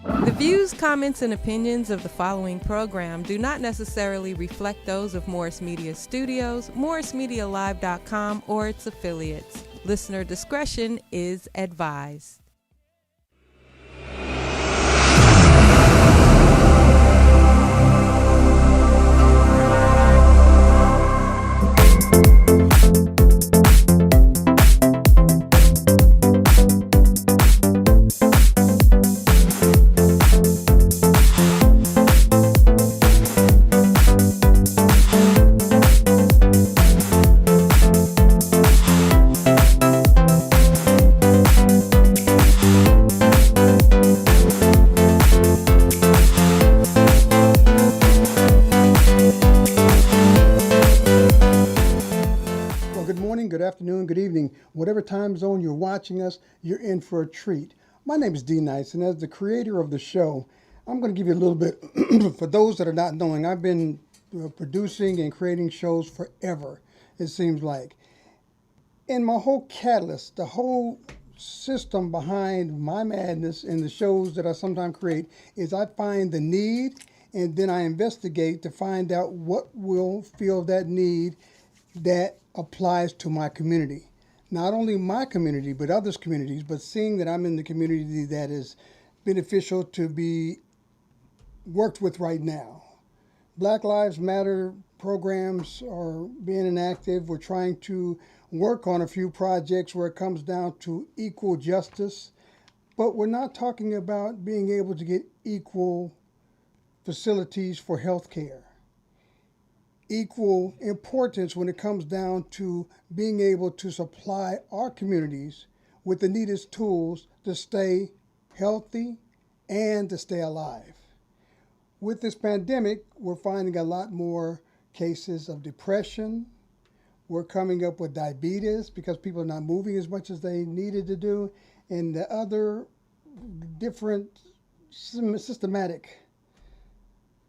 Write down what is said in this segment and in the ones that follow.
The views, comments, and opinions of the following program do not necessarily reflect those of Morris Media Studios, MorrisMediaLive.com, or its affiliates. Listener discretion is advised. Good evening. Whatever time zone you're watching us, you're in for a treat. My name is D Nice, and as the creator of the show, I'm going to give you a little bit, for those that are not knowing, I've been producing and creating shows forever, it seems like. And my whole catalyst, the whole system behind my madness and the shows that I sometimes create is I find the need, and then I investigate to find out what will fill that need that applies to my community. Not only my community, but others' communities, but seeing that I'm in the community that is beneficial to be worked with right now. Black Lives Matter programs are being enacted. We're trying to work on a few projects where it comes down to equal justice, but we're not talking about being able to get equal facilities for health care. Equal importance when it comes down to being able to supply our communities with the needed tools to stay healthy and to stay alive. With this pandemic, we're finding a lot more cases of depression. We're coming up with diabetes because people are not moving as much as they needed to do, and the other different systematic,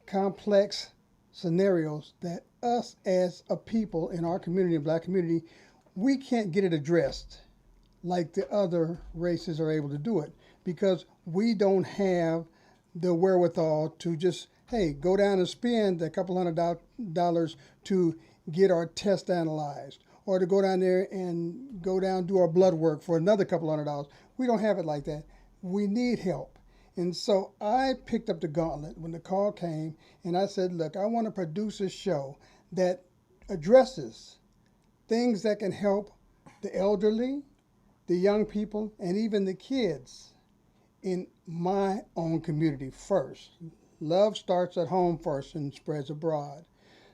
complex scenarios that us as a people in our community, black community, we can't get it addressed like the other races are able to do it because we don't have the wherewithal to just, hey, go down and spend a couple $100 to get our test analyzed, or to go down there and do our blood work for another couple $100. We don't have it like that. We need help. And so I picked up the gauntlet when the call came, and I said, look, I want to produce a show that addresses things that can help the elderly, the young people, and even the kids in my own community first. Love starts at home first and spreads abroad.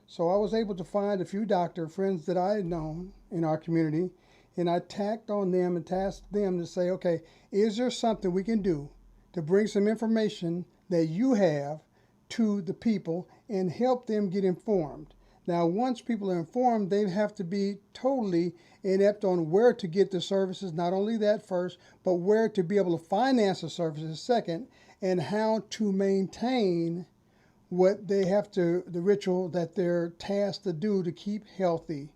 So I was able to find a few doctor friends that I had known in our community, and I tasked them to say, okay, is there something we can do to bring some information that you have to the people and help them get informed. Now, once people are informed, they have to be totally inept on where to get the services, not only that first, but where to be able to finance the services second, and how to maintain what they have to, the ritual that they're tasked to do to keep healthy.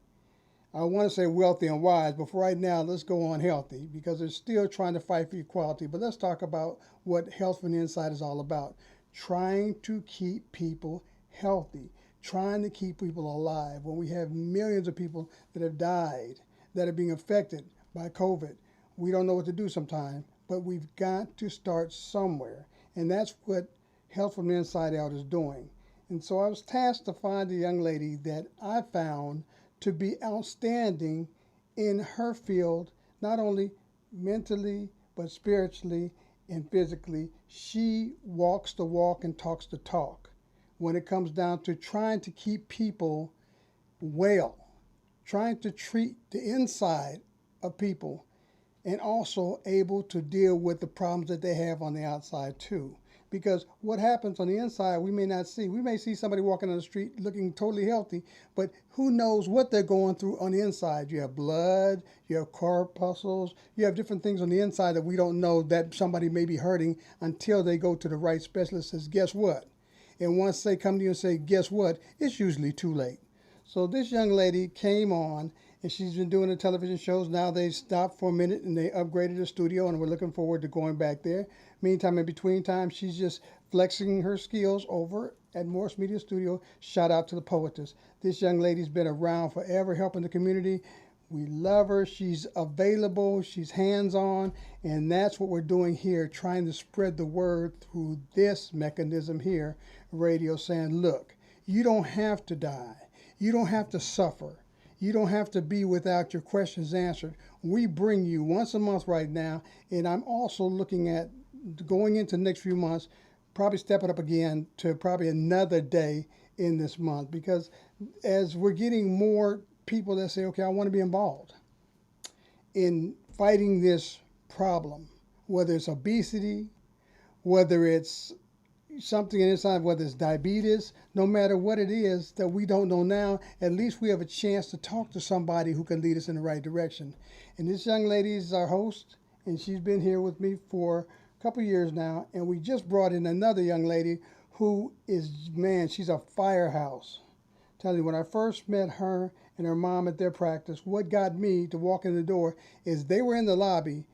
I want to say wealthy and wise, but for right now, let's go on healthy because they're still trying to fight for equality. But let's talk about what health from the inside is all about. Trying to keep people healthy, trying to keep people alive. When we have millions of people that have died, that are being affected by COVID, we don't know what to do sometimes, but we've got to start somewhere. And that's what Health from the Inside Out is doing. And so I was tasked to find a young lady that I found to be outstanding in her field, not only mentally, but spiritually and physically. She walks the walk and talks the talk when it comes down to trying to keep people well, trying to treat the inside of people, and also able to deal with the problems that they have on the outside too. Because what happens on the inside, we may not see. We may see somebody walking on the street looking totally healthy, but who knows what they're going through on the inside. You have blood, you have corpuscles, you have different things on the inside that we don't know that somebody may be hurting until they go to the right specialist and says, guess what? And once they come to you and say, guess what? It's usually too late. So this young lady came on and she's been doing the television shows. Now they stopped for a minute and they upgraded the studio, and we're looking forward to going back there. Meantime, in between time, she's just flexing her skills over at Morris Media Studio. Shout out to the poetess. This young lady's been around forever, helping the community. We love her. She's available. She's hands-on. And that's what we're doing here, trying to spread the word through this mechanism here, radio, saying, look, you don't have to die. You don't have to suffer. You don't have to be without your questions answered. We bring you once a month right now. And I'm also looking at going into the next few months, probably stepping up again to probably another day in this month, because as we're getting more people that say, okay, I want to be involved in fighting this problem, whether it's obesity, whether it's something inside, whether it's diabetes, no matter what it is that we don't know now, at least we have a chance to talk to somebody who can lead us in the right direction. And this young lady is our host, and she's been here with me for a couple years now, and we just brought in another young lady who is, man, she's a firehouse. Tell you, when I first met her and her mom at their practice, what got me to walk in the door is they were in the lobby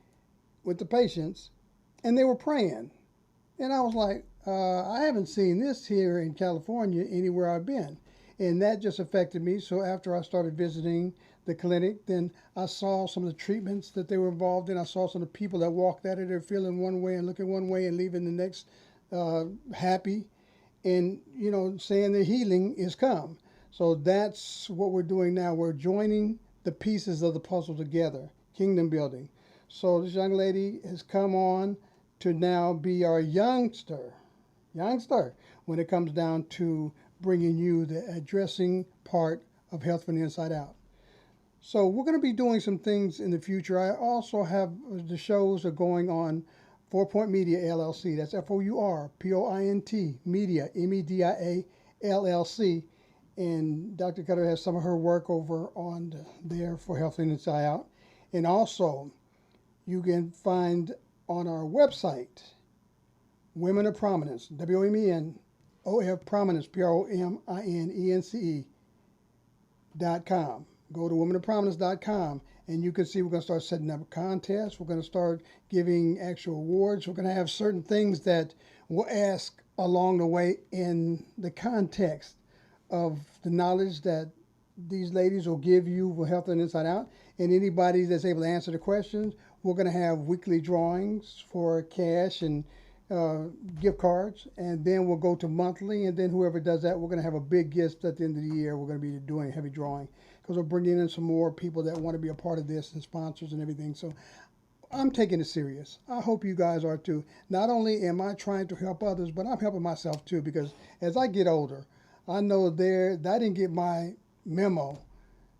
with the patients and they were praying. And I was like, I haven't seen this here in California anywhere I've been. And that just affected me. So after I started visiting the clinic, then I saw some of the treatments that they were involved in. I saw some of the people that walked out of there feeling one way and looking one way and leaving the next happy and, saying the healing is come. So that's what we're doing now. We're joining the pieces of the puzzle together, kingdom building. So this young lady has come on to now be our youngster, when it comes down to bringing you the addressing part of health from the inside out. So we're going to be doing some things in the future. I also have the shows are going on 4 Point Media LLC. That's FOURPOINT Media, MEDIA LLC. And Dr. Cutter has some of her work over on there for Health from the Inside Out. And also, you can find on our website, Women of Prominence, WOMEN Prominence, PROMINENCE.com. Go to womenofprominence.com, and you can see we're going to start setting up contests. We're going to start giving actual awards. We're going to have certain things that we'll ask along the way in the context of the knowledge that these ladies will give you for Health and Inside Out. And anybody that's able to answer the questions, we're going to have weekly drawings for cash and gift cards. And then we'll go to monthly. And then whoever does that, we're going to have a big gift at the end of the year. We're going to be doing a heavy drawing because we're bringing in some more people that want to be a part of this and sponsors and everything. So I'm taking it serious. I hope you guys are too. Not only am I trying to help others, but I'm helping myself too, because as I get older, I know I didn't get my memo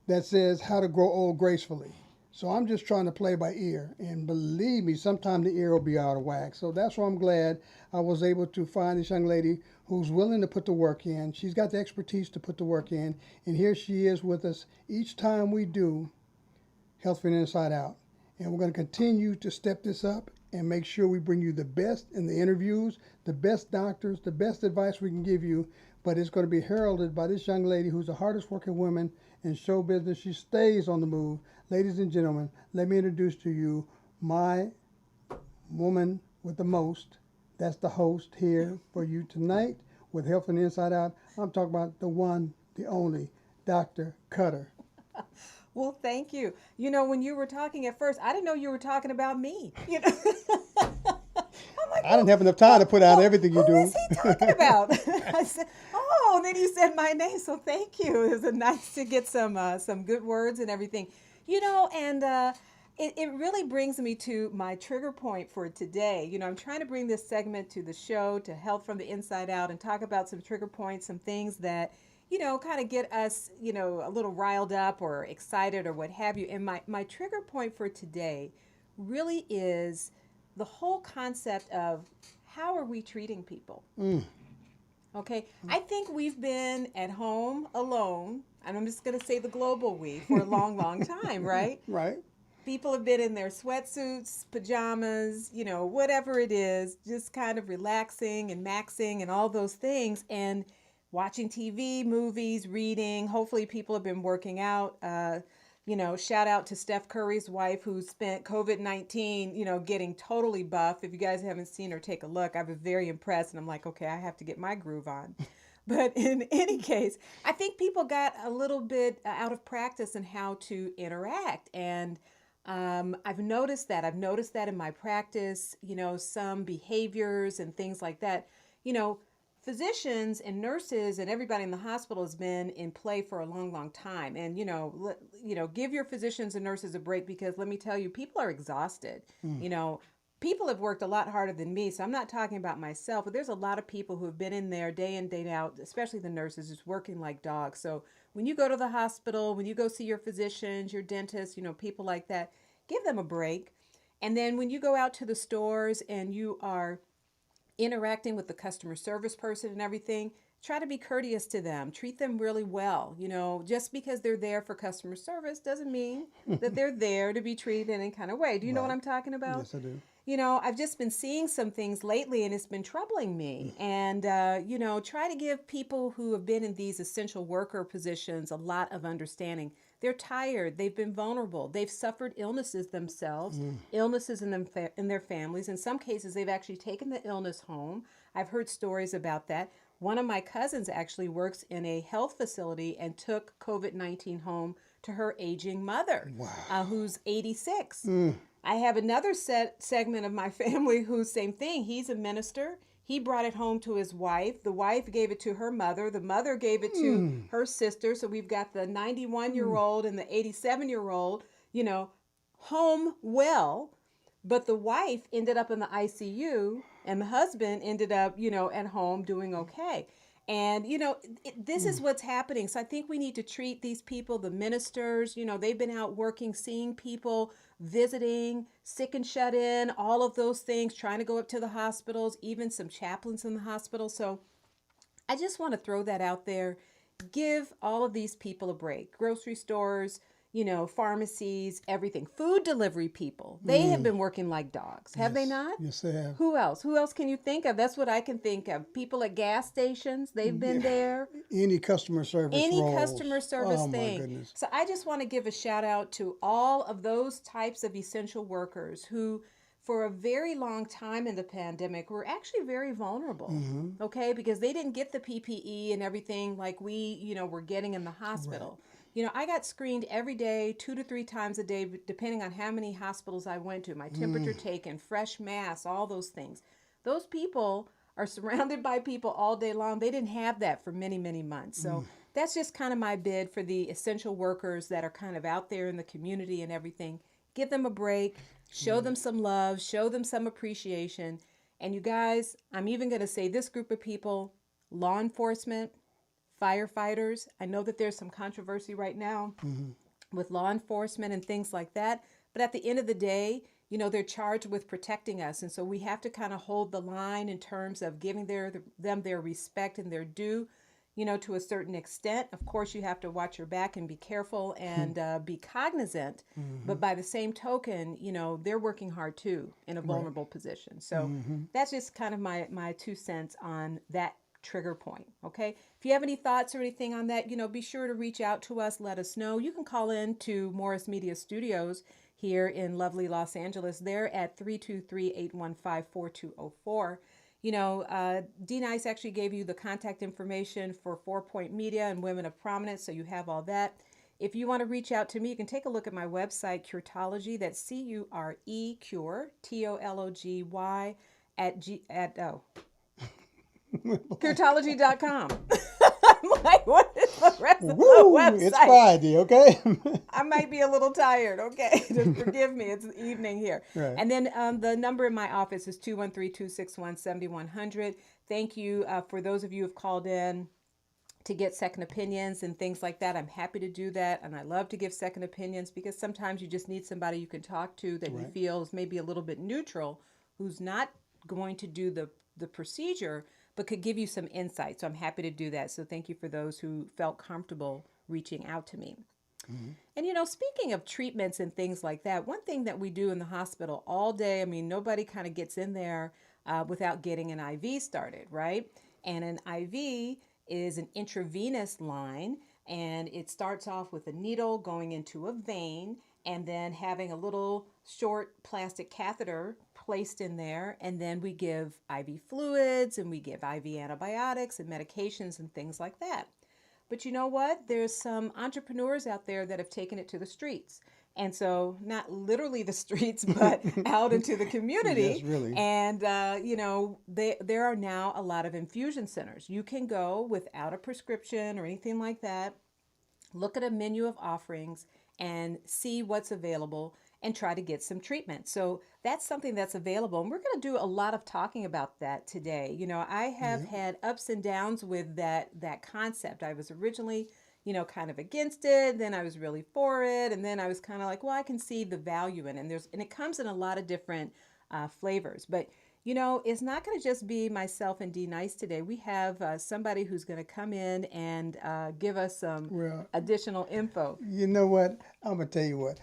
that says how to grow old gracefully. So I'm just trying to play by ear. And believe me, sometime the ear will be out of whack. So that's why I'm glad I was able to find this young lady who's willing to put the work in. She's got the expertise to put the work in. And here she is with us each time we do Health from the Inside Out. And we're going to continue to step this up and make sure we bring you the best in the interviews, the best doctors, the best advice we can give you. But it's going to be heralded by this young lady who's the hardest working woman in show business. She stays on the move. Ladies and gentlemen, let me introduce to you my woman with the most. That's the host here for you tonight with Health from the Inside Out. I'm talking about the one, the only, Dr. Cutter. Well, thank you. When you were talking at first, I didn't know you were talking about me. I'm like, I didn't have enough time to put out everything you do. Who is he talking about? I said, and then you said my name, so thank you. It was nice to get some good words and everything. And it really brings me to my trigger point for today. I'm trying to bring this segment to the show, to Health from the Inside Out, and talk about some trigger points, some things that, kind of get us, a little riled up or excited or what have you. And my trigger point for today really is the whole concept of how are we treating people? Okay, I think we've been at home alone, and I'm just going to say the global we, for a long, long time, right? Right. People have been in their sweatsuits, pajamas, whatever it is, just kind of relaxing and maxing and all those things, and watching TV, movies, reading. Hopefully people have been working out. Shout out to Steph Curry's wife who spent COVID-19, getting totally buff. If you guys haven't seen her, take a look. I was very impressed and I'm like, okay, I have to get my groove on. But in any case, I think people got a little bit out of practice in how to interact. And I've noticed that. I've noticed that in my practice, some behaviors and things like that. You know, Physicians and nurses and everybody in the hospital has been in play for a long, long time. And, give your physicians and nurses a break because let me tell you, people are exhausted. People have worked a lot harder than me. So I'm not talking about myself, but there's a lot of people who have been in there day in, day out, especially the nurses, just working like dogs. So when you go to the hospital, when you go see your physicians, your dentists, people like that, give them a break. And then when you go out to the stores and you are interacting with the customer service person and everything, try to be courteous to them. Treat them really well. Just because they're there for customer service doesn't mean that they're there to be treated in any kind of way. Do you know what I'm talking about? Yes, I do. I've just been seeing some things lately and it's been troubling me. And, try to give people who have been in these essential worker positions a lot of understanding. They're tired. They've been vulnerable. They've suffered illnesses themselves, illnesses in their families. In some cases, they've actually taken the illness home. I've heard stories about that. One of my cousins actually works in a health facility and took COVID-19 home to her aging mother, who's 86. I have another segment of my family who's same thing. He's a minister. He brought it home to his wife. The wife gave it to her mother. The mother gave it to her sister. So we've got the 91-year-old and the 87-year-old, home well. But the wife ended up in the ICU and the husband ended up, at home doing okay. And, this is what's happening. So I think we need to treat these people, the ministers, they've been out working, seeing people, visiting, sick and shut in, all of those things, trying to go up to the hospitals, even some chaplains in the hospital. So I just want to throw that out there. Give all of these people a break. Grocery stores, pharmacies, everything. Food delivery people. They have been working like dogs. Have they not? Yes, they have. Who else? Who else can you think of? That's what I can think of. People at gas stations, they've been there. Any customer service roles. Customer service thing. My goodness. So I just want to give a shout out to all of those types of essential workers who, for a very long time in the pandemic, were actually very vulnerable, okay? Because they didn't get the PPE and everything like we, were getting in the hospital. Right. I got screened every day, 2 to 3 times a day, depending on how many hospitals I went to, my temperature taken, fresh masks, all those things. Those people are surrounded by people all day long. They didn't have that for many, many months. So that's just kind of my bid for the essential workers that are kind of out there in the community and everything. Give them a break, show them some love, show them some appreciation. And you guys, I'm even going to say this group of people, law enforcement, firefighters. I know that there's some controversy right now with law enforcement and things like that. But at the end of the day, they're charged with protecting us. And so we have to kind of hold the line in terms of giving them their respect and their due, to a certain extent. Of course, you have to watch your back and be careful and be cognizant. But by the same token, they're working hard too in a vulnerable position. So that's just kind of my 2 cents on that trigger point. Okay. If you have any thoughts or anything on that, be sure to reach out to us. Let us know. You can call in to Morris Media Studios here in lovely Los Angeles. They're at 323-815-4204. D Nice actually gave you the contact information for 4 Point Media and Women of Prominence. So you have all that. If you want to reach out to me, you can take a look at my website, Curetology. That's CURE, Cure, TOLOGY Curetology.com. I'm like, what is the rest of the website? It's Friday, okay? I might be a little tired, okay? Just forgive me. It's evening here. Right. And then the number in my office is 213-261-7100. Thank you for those of you who have called in to get second opinions and things like that. I'm happy to do that. And I love to give second opinions because sometimes you just need somebody you can talk to that you feel is maybe a little bit neutral, who's not going to do the procedure, but could give you some insight. So I'm happy to do that. So thank you for those who felt comfortable reaching out to me. And, speaking of treatments and things like that, one thing that we do in the hospital all day, nobody kind of gets in there without getting an IV started, right? And an IV is an intravenous line And it starts off with a needle going into a vein and then having a little short plastic catheter placed in there. And then we give IV fluids and we give IV antibiotics and medications and things like that. But you know what? There's some entrepreneurs out there that have taken it to the streets. And so, not literally the streets, but out into the community. Yes, really. And, there are now a lot of infusion centers. You can go without a prescription or anything like that, look at a menu of offerings and see what's available and try to get some treatment. So that's something that's available. And we're going to do a lot of talking about that today. I have had ups and downs with that concept. I was originally, kind of against it. Then I was really for it. And then I was kind of like, well, I can see the value in it. And it comes in a lot of different flavors. But it's not going to just be myself and D Nice today. We have somebody who's going to come in and give us some additional info. You know what? I'm going to tell you what.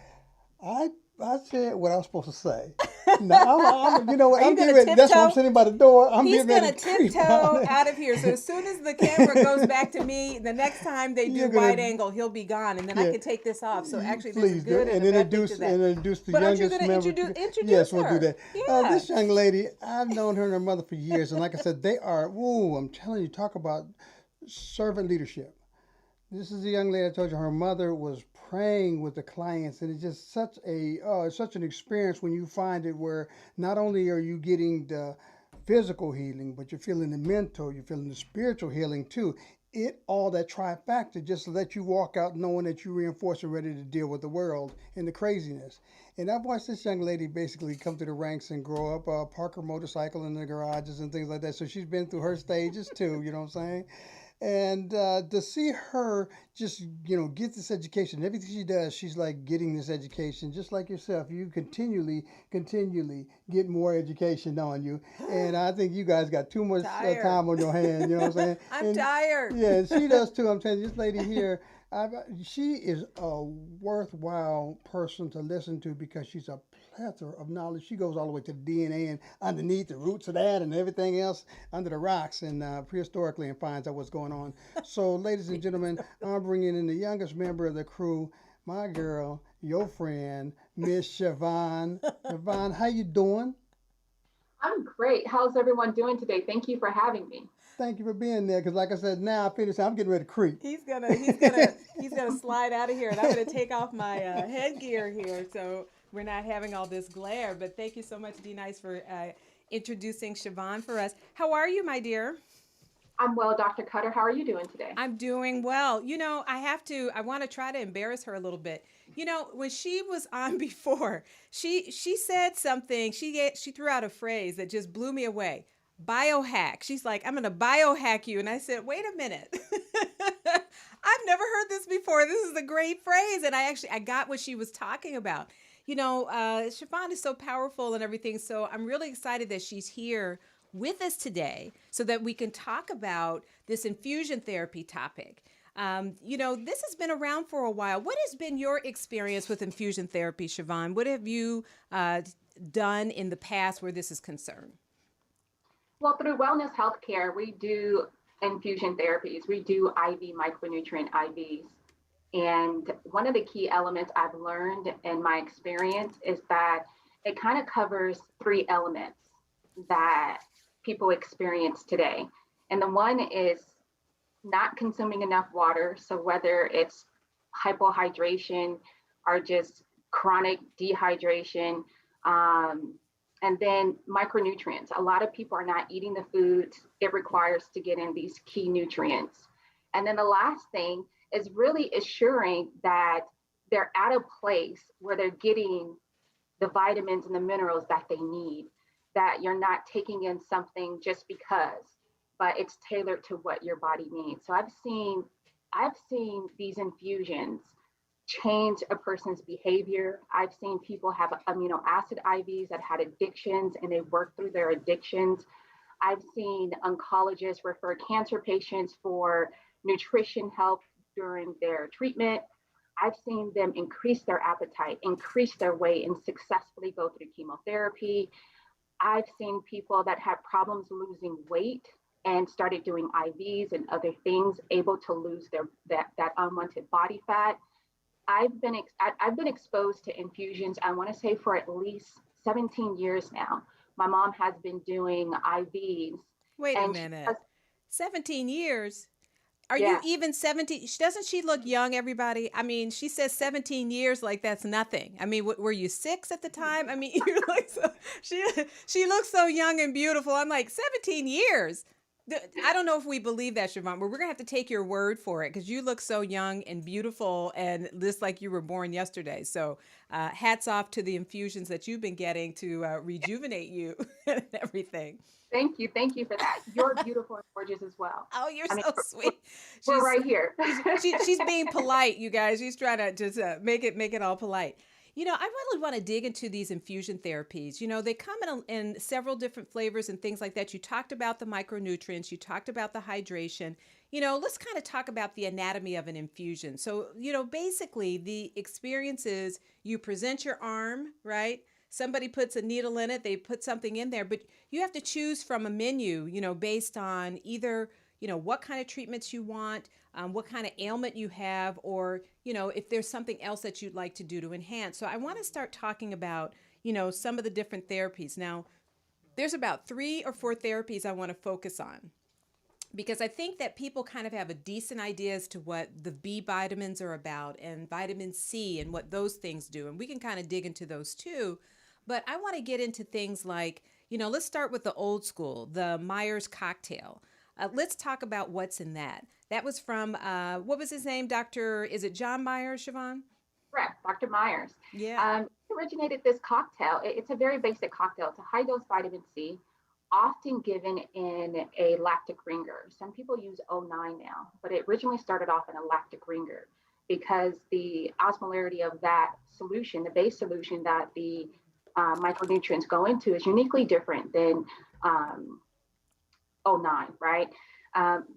I said what I was supposed to say. Now, you know what? I'm getting ready. That's why I'm sitting by the door. He's going to tiptoe out of here. So as soon as the camera goes back to me, the next time they do wide angle, he'll be gone, and then I can take this off. So actually, this is good. And introduce the youngest member. Introduce yes, her. We'll do that. Yeah. This young lady, I've known her and her mother for years, and like I said, they are. I'm telling you, talk about servant leadership. This is a young lady I told you her mother was praying with the clients, and it's just such an experience when you find it where not only are you getting the physical healing, but you're feeling the mental, you're feeling the spiritual healing too. All that trifecta just to let you walk out knowing that you're reinforced and ready to deal with the world and the craziness. And I've watched this young lady basically come through the ranks and grow up, park her motorcycle in the garages and things like that. So she's been through her stages too, you know what I'm saying? And to see her just, get this education, everything she does, she's like getting this education, just like yourself. You continually get more education on you. And I think you guys got too much time on your hands, you know what I'm saying? I'm tired. Yeah, and she does too. I'm telling you, this lady here, she is a worthwhile person to listen to because she's a plethora of knowledge. She goes all the way to the DNA and underneath the roots of that and everything else under the rocks and prehistorically and finds out what's going on. So, ladies and gentlemen, I'm bringing in the youngest member of the crew, my girl, your friend, Miss Shievon. Shievon, how you doing? I'm great. How's everyone doing today? Thank you for having me. Thank you for being there, because like I said, now I finished. I'm getting ready to creep. He's gonna slide out of here, and I'm gonna take off my headgear here, so we're not having all this glare. But thank you so much, D Nice, for introducing Shievon for us. How are you, my dear? I'm well, Dr. Cutter. How are you doing today? I'm doing well. I want to try to embarrass her a little bit. When she was on before, she said something. She threw out a phrase that just blew me away. Biohack. She's like, I'm going to biohack you. And I said, wait a minute. I've never heard this before. This is a great phrase. And I got what she was talking about. Shievon is so powerful and everything. So I'm really excited that she's here with us today so that we can talk about this infusion therapy topic. This has been around for a while. What has been your experience with infusion therapy, Shievon? What have you done in the past where this is concerned? Well, through Wellness Healthcare, we do infusion therapies. We do IV micronutrient IVs. And one of the key elements I've learned in my experience is that it kind of covers 3 elements that people experience today. And the one is not consuming enough water. So whether it's hypohydration or just chronic dehydration, and then micronutrients. A lot of people are not eating the foods it requires to get in these key nutrients. And then the last thing is really assuring that they're at a place where they're getting the vitamins and the minerals that they need, that you're not taking in something just because, but it's tailored to what your body needs. So I've seen these infusions change a person's behavior. I've seen people have amino acid IVs that had addictions and they worked through their addictions. I've seen oncologists refer cancer patients for nutrition help during their treatment. I've seen them increase their appetite, increase their weight, and successfully go through chemotherapy. I've seen people that had problems losing weight and started doing IVs and other things, able to lose that unwanted body fat. I've been exposed to infusions, I want to say, for at least 17 years now. My mom has been doing IVs, Wait a and she minute. has, 17 years? Are you yeah. even 17? Doesn't she look young, everybody? I mean, she says 17 years like that's nothing. I mean, were you 6 at the time? I mean, you're like, so, she looks so young and beautiful. I'm like, 17 years. I don't know if we believe that, Shievon, but we're going to have to take your word for it because you look so young and beautiful and just like you were born yesterday. So hats off to the infusions that you've been getting to rejuvenate you and everything. Thank you for that. You're beautiful and gorgeous as well. Oh, you're I mean, so sweet. we're She's right here. she's being polite, you guys. She's trying to just make it all polite. I really want to dig into these infusion therapies. They come in several different flavors and things like that. You talked about the micronutrients. You talked about the hydration. Let's kind of talk about the anatomy of an infusion. So, basically the experience is you present your arm, right? Somebody puts a needle in it, they put something in there, but you have to choose from a menu, based on either, what kind of treatments you want, what kind of ailment you have, or, if there's something else that you'd like to do to enhance. So I want to start talking about, some of the different therapies. Now, there's about 3 or 4 therapies I want to focus on because I think that people kind of have a decent idea as to what the B vitamins are about and vitamin C and what those things do. And we can kind of dig into those too. But I want to get into things like, let's start with the old school, the Myers cocktail. Let's talk about what's in that. That was from, what was his name, Dr. Is it John Myers, Shievon? Correct, Dr. Myers. Yeah. He originated this cocktail. It's a very basic cocktail. It's a high dose vitamin C, often given in a lactic ringer. Some people use O9 now, but it originally started off in a lactic ringer because the osmolarity of that solution, the base solution that the micronutrients go into, is uniquely different than O9, right?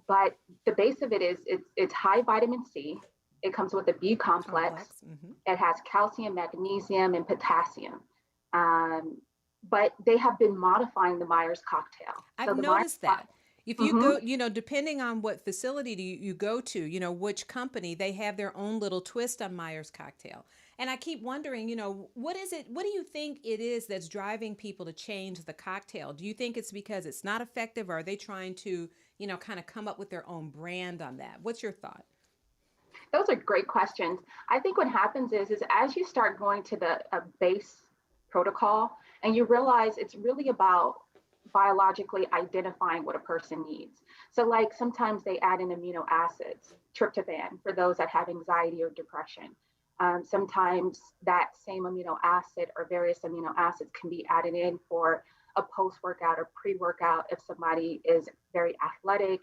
But the base of it is it's high vitamin C. It comes with a B complex. Mm-hmm. It has calcium, magnesium, and potassium. But they have been modifying the Myers cocktail. I've noticed that. If you go, depending on what facility you go to, which company, they have their own little twist on Myers cocktail. And I keep wondering, what is it? What do you think it is that's driving people to change the cocktail? Do you think it's because it's not effective, or are they trying to, kind of come up with their own brand on that? What's your thought? Those are great questions. I think what happens is as you start going to the base protocol and you realize it's really about biologically identifying what a person needs. So like sometimes they add in amino acids, tryptophan for those that have anxiety or depression. Sometimes that same amino acid or various amino acids can be added in for a post-workout or pre-workout if somebody is very athletic.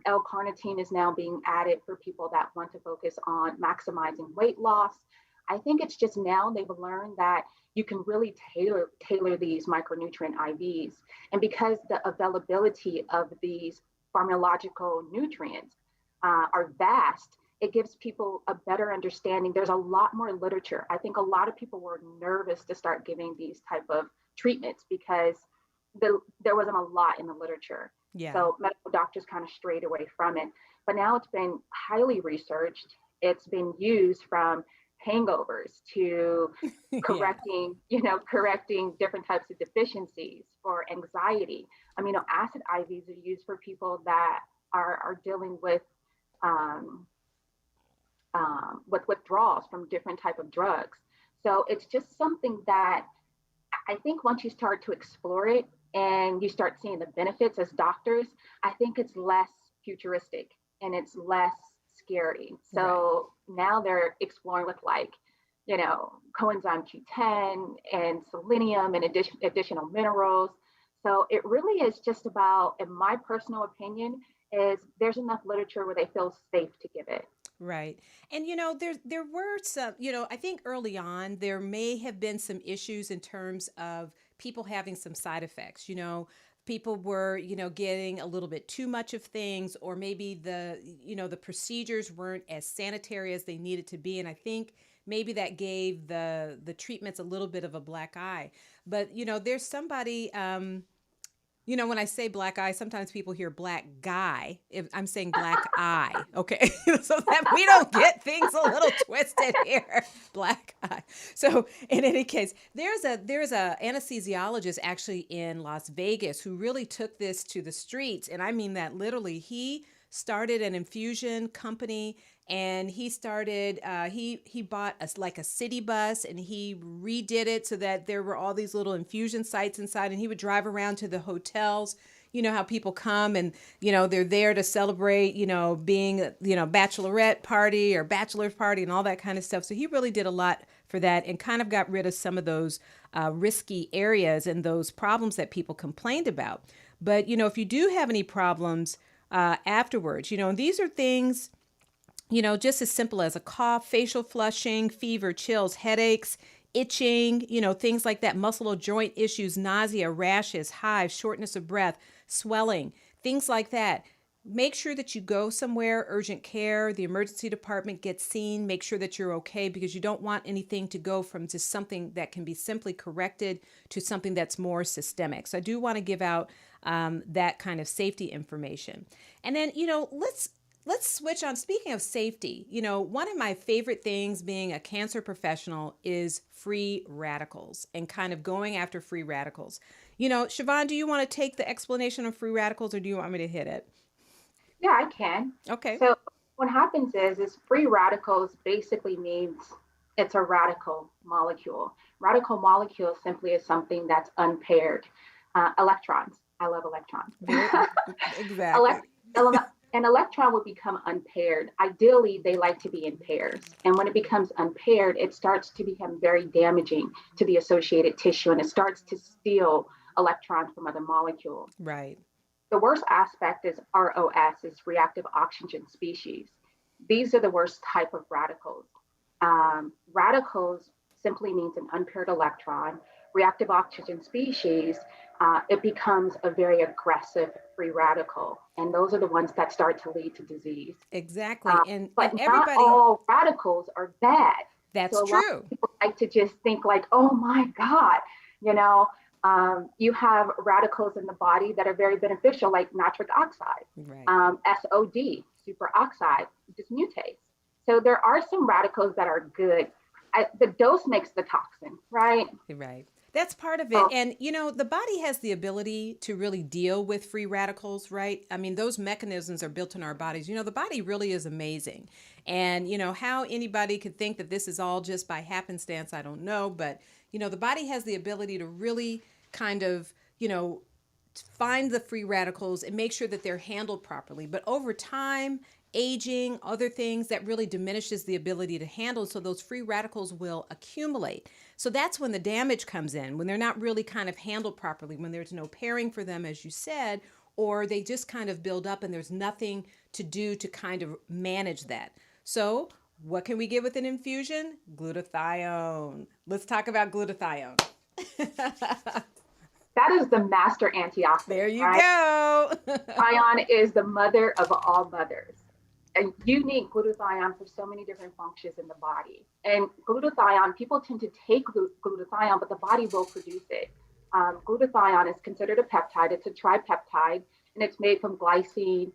L-carnitine is now being added for people that want to focus on maximizing weight loss. I think it's just now they've learned that you can really tailor these micronutrient IVs. And because the availability of these pharmacological nutrients are vast, it gives people a better understanding. There's a lot more literature. I think a lot of people were nervous to start giving these type of treatments because there wasn't a lot in the literature. Yeah. So medical doctors kind of strayed away from it. But now it's been highly researched. It's been used from hangovers to correcting, correcting different types of deficiencies for anxiety. Amino acid IVs are used for people that are dealing with withdrawals from different type of drugs. So it's just something that I think once you start to explore it and you start seeing the benefits as doctors, I think it's less futuristic and it's less scary. So now they're exploring with coenzyme Q10 and selenium and additional minerals. So it really is just about, in my personal opinion, is there's enough literature where they feel safe to give it. Right. And, there were some, I think early on, there may have been some issues in terms of people having some side effects. People were, getting a little bit too much of things, or maybe the procedures weren't as sanitary as they needed to be. And I think maybe that gave the treatments a little bit of a black eye. But, there's somebody, You know, when I say black eye, sometimes people hear black guy. If I'm saying black eye, okay, so that we don't get things a little twisted here. Black eye. So in any case, there's a anesthesiologist actually in Las Vegas who really took this to the streets, and I mean that literally. He started an infusion company, and he started he bought like a city bus, and he redid it so that there were all these little infusion sites inside, and he would drive around to the hotels. You know how people come and, you know, they're there to celebrate, you know, being, you know, bachelorette party or bachelor party and all that kind of stuff. So he really did a lot for that and kind of got rid of some of those risky areas and those problems that people complained about. But, you know, if you do have any problems afterwards, you know, and these are things, you know, just as simple as a cough, facial flushing, fever, chills, headaches, itching, you know, things like that, muscle or joint issues, nausea, rashes, hives, shortness of breath, swelling, things like that. Make sure that you go somewhere, urgent care, the emergency department, get seen, make sure that you're okay, because you don't want anything to go from just something that can be simply corrected to something that's more systemic. So I do want to give out that kind of safety information. And then, you know, let's switch on. Speaking of safety, you know, one of my favorite things being a cancer professional is free radicals and kind of going after free radicals. You know, Shievon, do you want to take the explanation of free radicals, or do you want me to hit it? Yeah, I can. Okay. So what happens is free radicals basically means it's a radical molecule. Radical molecule simply is something that's unpaired. Electrons. I love electrons. Exactly. An electron would become unpaired. Ideally, they like to be in pairs. And when it becomes unpaired, it starts to become very damaging to the associated tissue, and it starts to steal electrons from other molecules. Right. The worst aspect is ROS, is reactive oxygen species. These are the worst type of radicals. Radicals simply means an unpaired electron. Reactive oxygen species, it becomes a very aggressive free radical. And those are the ones that start to lead to disease. Exactly. But and not everybody, all radicals are bad. that's So a true. lot of people like to just think like, oh my God, you know, you have radicals in the body that are very beneficial, like nitric oxide, Right. SOD, superoxide, dismutase. So there are some radicals that are good. The dose makes the toxin, right? Right. That's part of it. Oh. And, you know, the body has the ability to really deal with free radicals, right? I mean, those mechanisms are built in our bodies. You know, the body really is amazing. And, you know, how anybody could think that this is all just by happenstance, I don't know. But, you know, the body has the ability to really kind of, you know, find the free radicals and make sure that they're handled properly. But over time, aging, other things, that really diminishes the ability to handle. So those free radicals will accumulate. So that's when the damage comes in, when they're not really kind of handled properly, when there's no pairing for them, as you said, or they just kind of build up and there's nothing to do to kind of manage that. So what can we give with an infusion? Glutathione. Let's talk about glutathione. That is the master antioxidant. There you right? go. Glutathione is the mother of all mothers. And you need glutathione for so many different functions in the body. And glutathione, people tend to take glutathione, but the body will produce it. Glutathione is considered a peptide. It's a tripeptide, and it's made from glycine.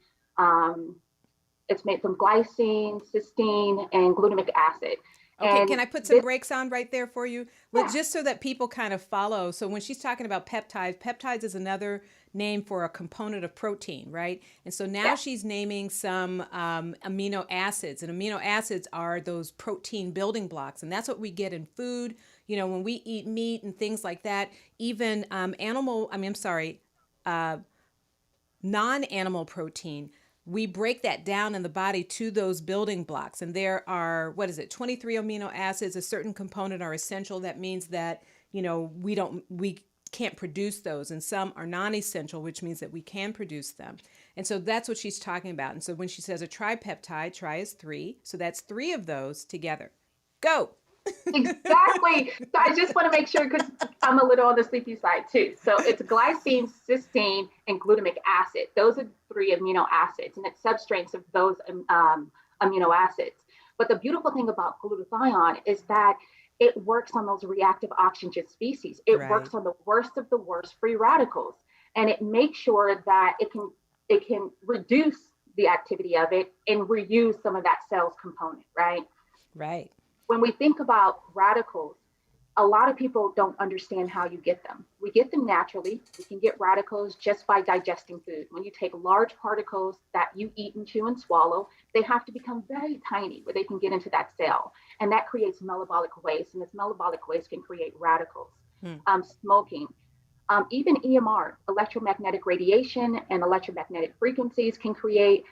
Cysteine, and glutamic acid. Okay, And can I put some breaks on right there for you? Yeah. Just so that people kind of follow. So when she's talking about peptides, peptides is another name for a component of protein, right? And so now she's naming some amino acids, and amino acids are those protein building blocks, and that's what we get in food. You know, when we eat meat and things like that, even non-animal protein, we break that down in the body to those building blocks. And there are, 23 amino acids. A certain component are essential. That means that, you know, we can't produce those. And some are non-essential, which means that we can produce them. And so that's what she's talking about. And so when she says a tripeptide, tri is 3. So that's 3 of those together. Go. Exactly. So I just want to make sure, because I'm a little on the sleepy side too. So it's glycine, cysteine, and glutamic acid. Those are 3 amino acids, and it's substrates of those amino acids. But the beautiful thing about glutathione is that it works on those reactive oxygen species. It works on the worst of the worst free radicals. and it makes sure that it can reduce the activity of it and reuse some of that cells component, right? Right. When we think about radicals, a lot of people don't understand how you get them. We get them naturally. We can get radicals just by digesting food. When you take large particles that you eat and chew and swallow, they have to become very tiny where they can get into that cell. And that creates metabolic waste. And this metabolic waste can create radicals. Smoking, even EMR, electromagnetic radiation and electromagnetic frequencies can create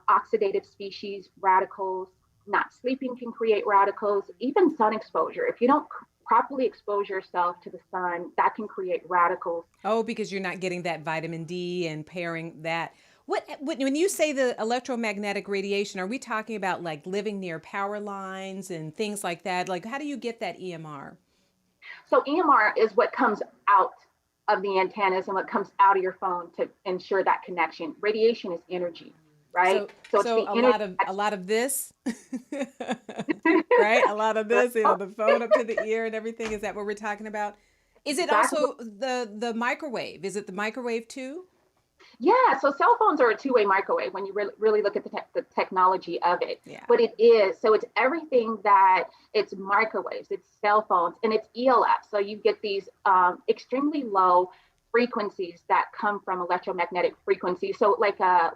oxidative species, radicals. Not sleeping can create radicals, even sun exposure. If you don't properly expose yourself to the sun, that can create radicals. Oh, because you're not getting that vitamin D and pairing that. When you say the electromagnetic radiation, are we talking about like living near power lines and things like that? Like, how do you get that EMR? So EMR is what comes out of the antennas and what comes out of your phone to ensure that connection. Radiation is energy, right? So it's a lot of this, right? A lot of this, the phone up to the ear and everything. Is that what we're talking about? Is it also the microwave? Is it the microwave too? Yeah, so cell phones are a two-way microwave when you really look at the technology of it. Yeah. But it is, so it's everything that it's microwaves, it's cell phones, and it's ELF. So you get these extremely low frequencies that come from electromagnetic frequencies. So like a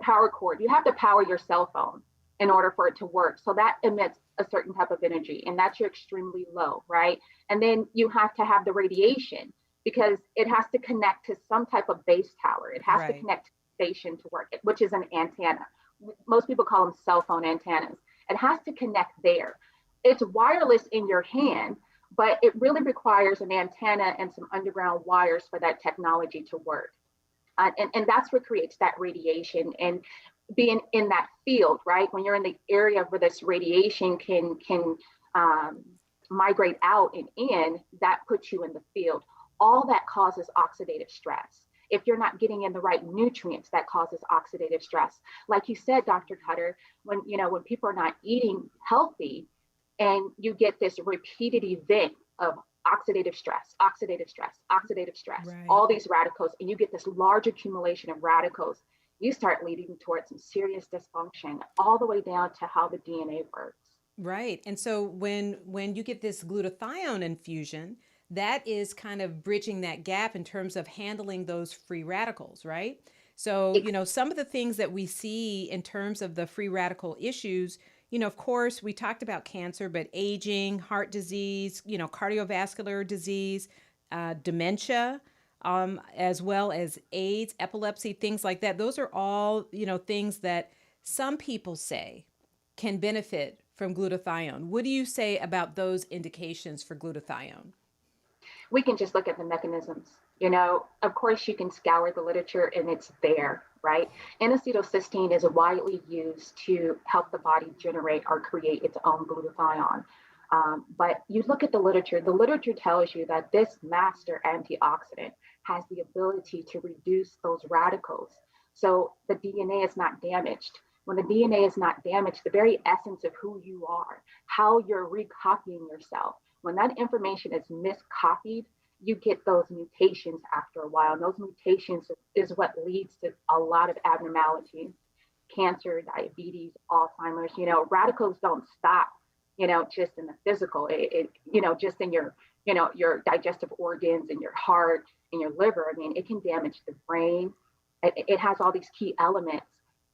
power cord, you have to power your cell phone in order for it to work. So that emits a certain type of energy, and that's your extremely low, right? And then you have to have the radiation, because it has to connect to some type of base tower. It has to connect to the station to work, which is an antenna. Most people call them cell phone antennas. It has to connect there. It's wireless in your hand, but it really requires an antenna and some underground wires for that technology to work. And that's what creates that radiation. And being in that field, right? When you're in the area where this radiation can migrate out and in, that puts you in the field. All that causes oxidative stress. If you're not getting in the right nutrients, that causes oxidative stress. Like you said, Dr. Cutter, when people are not eating healthy, and you get this repeated event of oxidative stress, right. All these radicals, and you get this large accumulation of radicals, you start leading towards some serious dysfunction, all the way down to how the DNA works. Right. And so when you get this glutathione infusion, that is kind of bridging that gap in terms of handling those free radicals, right? So, some of the things that we see in terms of the free radical issues, of course, we talked about cancer, but aging, heart disease, cardiovascular disease, dementia, as well as AIDS, epilepsy, things like that. Those are all, things that some people say can benefit from glutathione. What do you say about those indications for glutathione? We can just look at the mechanisms. Of course, you can scour the literature and it's there, right? N-acetylcysteine is widely used to help the body generate or create its own glutathione. But you look at the literature tells you that this master antioxidant has the ability to reduce those radicals. So the DNA is not damaged. When the DNA is not damaged, the very essence of who you are, how you're recopying yourself, when that information is miscopied, you get those mutations after a while. And those mutations is what leads to a lot of abnormalities, cancer, diabetes, Alzheimer's. Radicals don't stop, just in the physical, just in your digestive organs and your heart and your liver. I mean, it can damage the brain. It has all these key elements.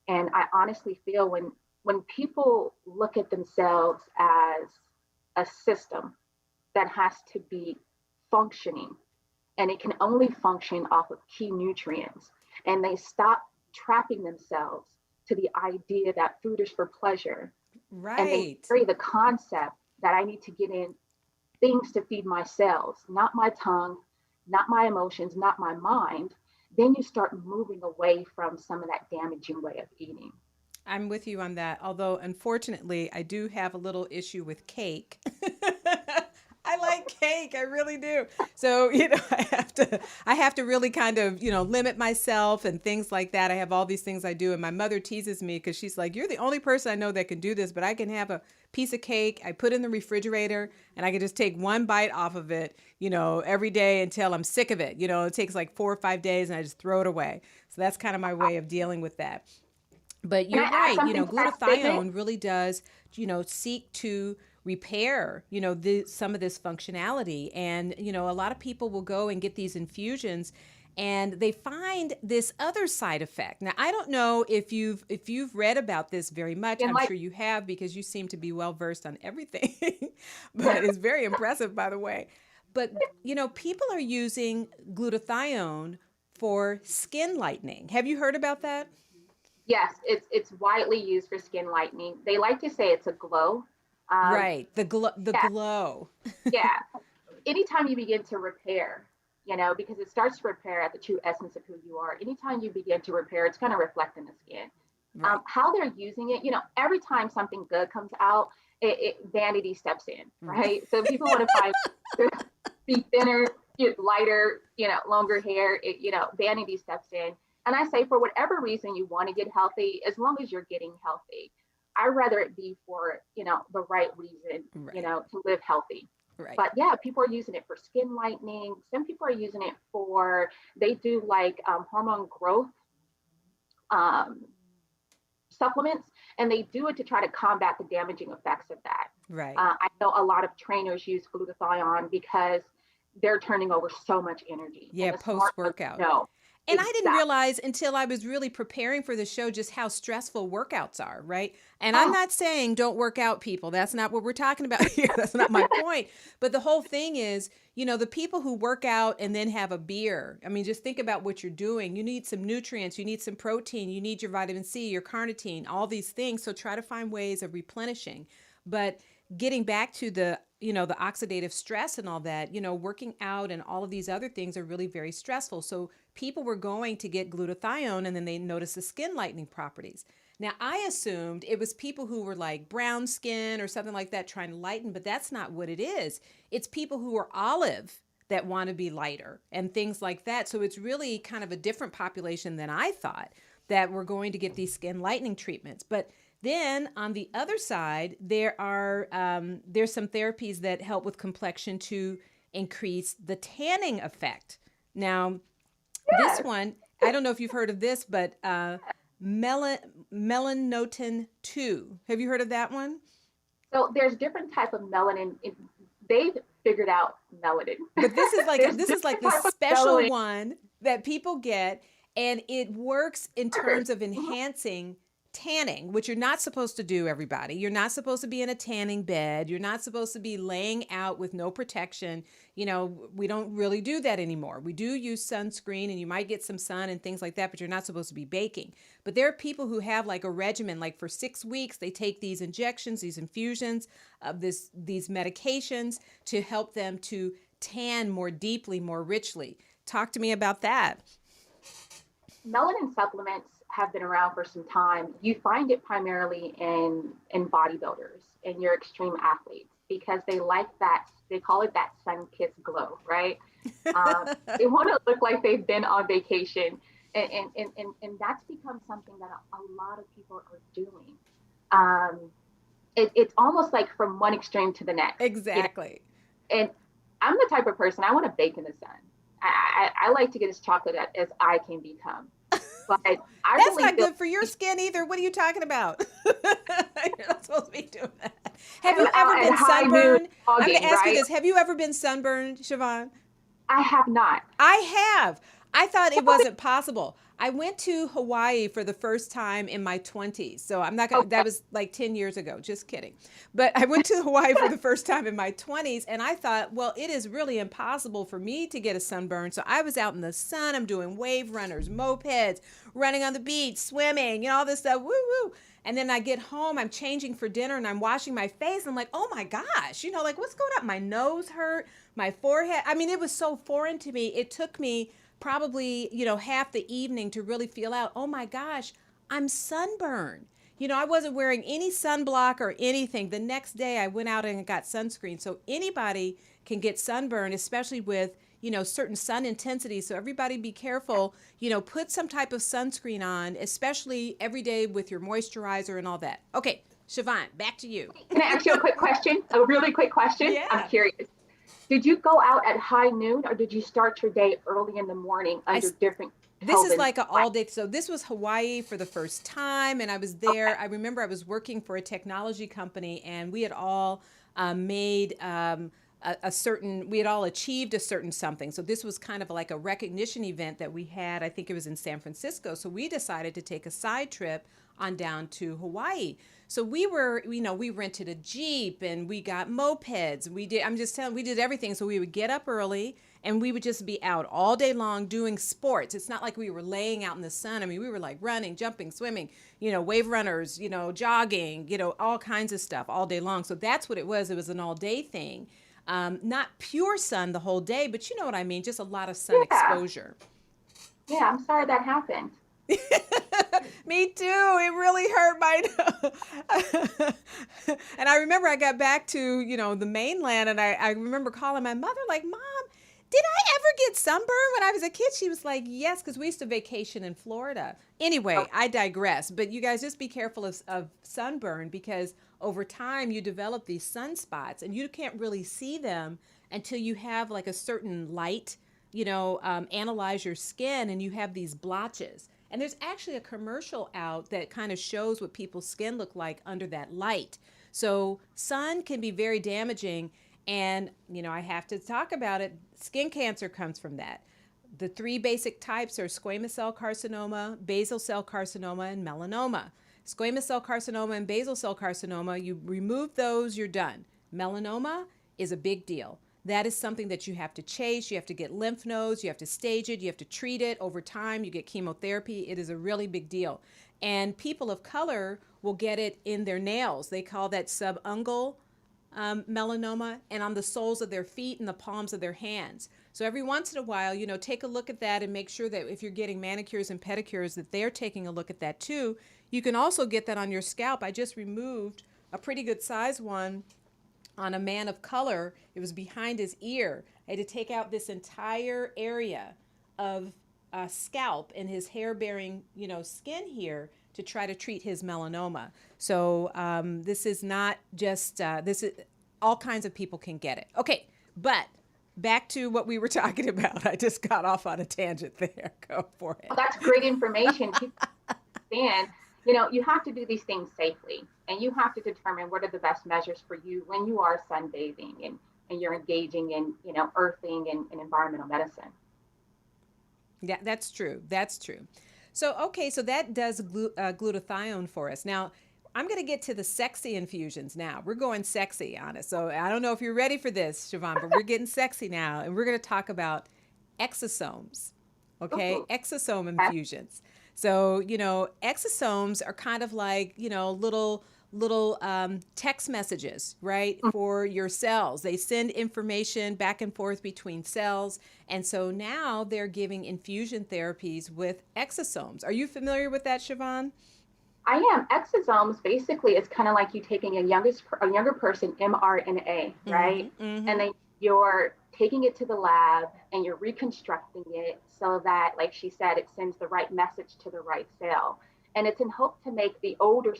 And I honestly feel when people look at themselves as a system that has to be functioning, and it can only function off of key nutrients, and they stop trapping themselves to the idea that food is for pleasure, right? And they carry the concept that I need to get in things to feed my cells, not my tongue, not my emotions, not my mind, then you start moving away from some of that damaging way of eating. I'm with you on that. Although, unfortunately, I do have a little issue with cake. I like cake. I really do. So, I have to really kind of, limit myself and things like that. I have all these things I do. And my mother teases me because she's like, you're the only person I know that can do this, but I can have a piece of cake. I put it in the refrigerator and I can just take one bite off of it, every day until I'm sick of it. It takes like 4 or 5 days and I just throw it away. So that's kind of my way of dealing with that. But you're right. Glutathione really does, seek to repair, some of this functionality. And, a lot of people will go and get these infusions and they find this other side effect. Now, I don't know if you've read about this very much. I'm sure you have because you seem to be well versed on everything, but it's very impressive, by the way. But, people are using glutathione for skin lightening. Have you heard about that? Yes, it's widely used for skin lightening. They like to say it's a glow. Right, the glow. Yeah. Anytime you begin to repair, because it starts to repair at the true essence of who you are. Anytime you begin to repair, it's going to reflect in the skin. Right. How they're using it, every time something good comes out, vanity steps in, right? So people want to be thinner, lighter, longer hair, vanity steps in. And I say, for whatever reason you want to get healthy, as long as you're getting healthy, I'd rather it be for, the right reason, right. To live healthy. Right. But yeah, people are using it for skin lightening. Some people are using it they do like hormone growth supplements, and they do it to try to combat the damaging effects of that. Right. I know a lot of trainers use glutathione because they're turning over so much energy. Yeah, post-workout. No. And I didn't realize until I was really preparing for the show just how stressful workouts are, right? And I'm not saying don't work out, people. That's not what we're talking about here. That's not my point. But the whole thing is, the people who work out and then have a beer, I mean, just think about what you're doing. You need some nutrients. You need some protein. You need your vitamin C, your carnitine, all these things. So try to find ways of replenishing. But getting back to the oxidative stress and all that, working out and all of these other things are really very stressful. So people were going to get glutathione and then they noticed the skin lightening properties. Now, I assumed it was people who were like brown skin or something like that trying to lighten, but that's not what it is. It's people who are olive that want to be lighter and things like that. So it's really kind of a different population than I thought that were going to get these skin lightening treatments. But then on the other side, there's some therapies that help with complexion to increase the tanning effect. Now, this one, I don't know if you've heard of this, but melanotin 2. Have you heard of that one? So there's different type of melanin. They've figured out melanin. But this is like the special one that people get, and it works in terms of enhancing tanning, which you're not supposed to do, everybody. You're not supposed to be in a tanning bed. You're not supposed to be laying out with no protection. We don't really do that anymore. We do use sunscreen and you might get some sun and things like that, but you're not supposed to be baking. But there are people who have like a regimen, like for 6 weeks, they take these injections, these infusions of these medications to help them to tan more deeply, more richly. Talk to me about that. Melanin supplements have been around for some time. You find it primarily in bodybuilders and your extreme athletes because they like that. They call it that sun-kissed glow, right? They want to look like they've been on vacation, and that's become something that a lot of people are doing. It's almost like from one extreme to the next. Exactly. And I'm the type of person, I want to bake in the sun. I like to get as chocolate as I can become. But that's really not good for your skin either. What are you talking about? You're not supposed to be doing that. Have you ever been sunburned? I'm going to ask you this. Have you ever been sunburned, Shievon? I have not. I have. I thought it wasn't possible. I went to Hawaii for the first time in my 20s. So I'm not going to, that was like 10 years ago. Just kidding. But I went to Hawaii for the first time in my 20s. And I thought, well, it is really impossible for me to get a sunburn. So I was out in the sun. I'm doing wave runners, mopeds, running on the beach, swimming, all this stuff. Woo, woo. And then I get home, I'm changing for dinner and I'm washing my face. I'm like, oh my gosh, like what's going on? My nose hurt, my forehead. I mean, it was so foreign to me. It took me probably, half the evening to really feel out, oh my gosh, I'm sunburned. I wasn't wearing any sunblock or anything. The next day I went out and got sunscreen. So anybody can get sunburn, especially with, certain sun intensity. So everybody be careful, put some type of sunscreen on, especially every day with your moisturizer and all that. Okay, Shievon, back to you. Can I ask you a quick question? A really quick question? Yeah. I'm curious. Did you go out at high noon or did you start your day early in the morning under different This is like an all day. So this was Hawaii for the first time. And I was there. Okay. I remember I was working for a technology company and we had all made we had all achieved a certain something. So this was kind of like a recognition event that we had. I think it was in San Francisco. So we decided to take a side trip on down to Hawaii. So we rented a Jeep and we got mopeds. We did everything. So we would get up early and we would just be out all day long doing sports. It's not like we were laying out in the sun. I mean, we were like running, jumping, swimming, wave runners, jogging, all kinds of stuff all day long. So that's what it was. It was an all day thing. Not pure sun the whole day, but you know what I mean? Just a lot of sun exposure. Yeah, I'm sorry that happened. Me too. It really hurt my And I remember I got back to, the mainland and I remember calling my mother like, Mom, did I ever get sunburned when I was a kid? She was like, yes, because we used to vacation in Florida. Anyway, I digress. But you guys just be careful of sunburn because over time you develop these sunspots and you can't really see them until you have like a certain light, analyze your skin and you have these blotches. And there's actually a commercial out that kind of shows what people's skin look like under that light. So sun can be very damaging. And, I have to talk about it. Skin cancer comes from that. The 3 basic types are squamous cell carcinoma, basal cell carcinoma, and melanoma. Squamous cell carcinoma and basal cell carcinoma, you remove those, you're done. Melanoma is a big deal. That is something that you have to chase. You have to get lymph nodes. You have to stage it. You have to treat it over time. You get chemotherapy. It is a really big deal. And people of color will get it in their nails. They call that subungual melanoma, and on the soles of their feet and the palms of their hands. So every once in a while, take a look at that and make sure that if you're getting manicures and pedicures that they're taking a look at that too. You can also get that on your scalp. I just removed a pretty good size one on a man of color. It was behind his ear. I had to take out this entire area of scalp and his hair-bearing, skin here to try to treat his melanoma. So this is not just, this is all kinds of people can get it. Okay, but back to what we were talking about. I just got off on a tangent there. Go for it. Well, that's great information. People understand, you have to do these things safely and you have to determine what are the best measures for you when you are sunbathing and you're engaging in, earthing and environmental medicine. Yeah, that's true. That's true. So, okay, so that does glutathione for us. Now, I'm going to get to the sexy infusions now. We're going sexy on it. So I don't know if you're ready for this, Shievon, but we're getting sexy now. And we're going to talk about exosomes, okay? Ooh. Exosome infusions. So, exosomes are kind of like, little text messages, right, for your cells. They send information back and forth between cells. And so now they're giving infusion therapies with exosomes. Are you familiar with that, Shievon? I am. Exosomes basically is kind of like you taking a younger person mRNA, right? Mm-hmm, mm-hmm. And then you're taking it to the lab and you're reconstructing it so that, like she said, it sends the right message to the right cell. And it's in hope to make the older